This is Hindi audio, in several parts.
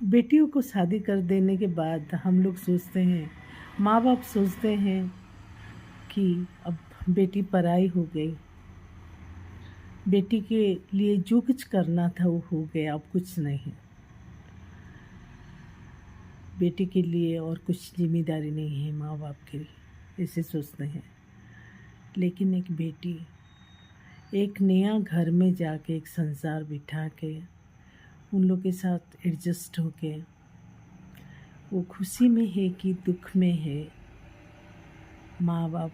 बेटियों को शादी कर देने के बाद हम लोग सोचते हैं, माँ बाप सोचते हैं कि अब बेटी पराई हो गई, बेटी के लिए जो कुछ करना था वो हो गया, अब कुछ नहीं, बेटी के लिए और कुछ जिम्मेदारी नहीं है माँ बाप की, ऐसे सोचते हैं। लेकिन एक बेटी एक नया घर में जाके एक संसार बिठा के उन लोग के साथ एडजस्ट होके वो खुशी में है कि दुख में है, माँ बाप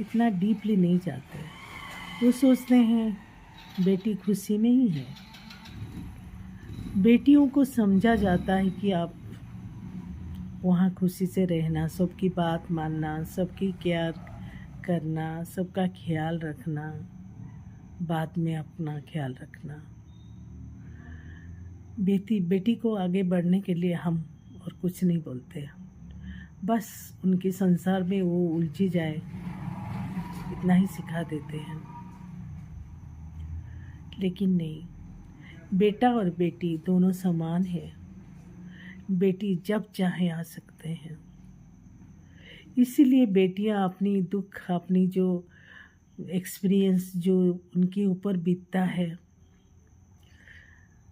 इतना डीपली नहीं जाते। वो सोचते हैं बेटी खुशी में ही है। बेटियों को समझा जाता है कि आप वहाँ खुशी से रहना, सबकी बात मानना, सबकी केयर करना, सबका ख्याल रखना, बाद में अपना ख्याल रखना। बेटी को आगे बढ़ने के लिए हम और कुछ नहीं बोलते, बस उनके संसार में वो उलझी जाए इतना ही सिखा देते हैं। लेकिन नहीं, बेटा और बेटी दोनों समान है। बेटी जब चाहे आ सकते हैं। इसीलिए बेटियां अपनी दुख, अपनी जो एक्सपीरियंस जो उनके ऊपर बीतता है,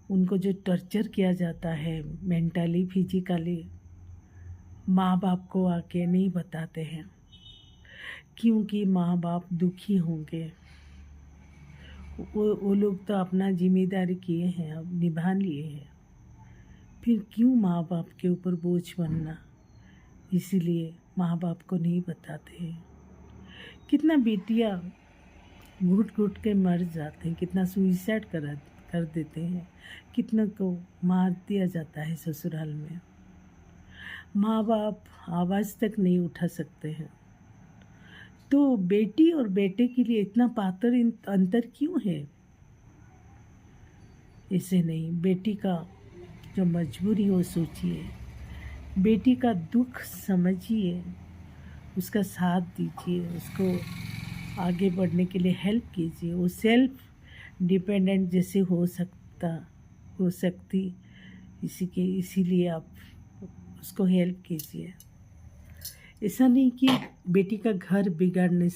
उनको जो टॉर्चर किया जाता है मेंटली फिजिकली, माँ बाप को आके नहीं बताते हैं, क्योंकि माँ बाप दुखी होंगे। वो लोग तो अपना जिम्मेदारी किए हैं, अब निभा लिए हैं, फिर क्यों माँ बाप के ऊपर बोझ बनना। इसीलिए माँ बाप को नहीं बताते हैं। कितना बेटियाँ घुट घुट के मर जाते हैं, कितना सुइसाइड कर देते हैं, कितना को मार दिया जाता है ससुराल में। माँ बाप आवाज़ तक नहीं उठा सकते हैं। तो बेटी और बेटे के लिए इतना पातर अंतर क्यों है? ऐसे नहीं, बेटी का जो मजबूरी हो सोचिए, बेटी का दुख समझिए, उसका साथ दीजिए, उसको आगे बढ़ने के लिए हेल्प कीजिए। वो सेल्फ डिपेंडेंट जैसे हो सकती इसीलिए आप उसको हेल्प कीजिए। ऐसा नहीं कि बेटी का घर बिगाड़ने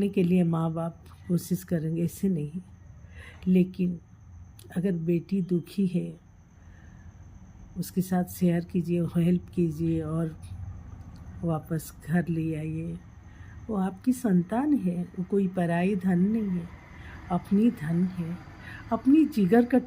के लिए माँ बाप कोशिश करेंगे, ऐसे नहीं। लेकिन अगर बेटी दुखी है, उसके साथ शेयर कीजिए, हेल्प कीजिए और वापस घर ले आइए। वो आपकी संतान है, वो कोई पराई धन नहीं है, अपनी धन है, अपनी जिगर का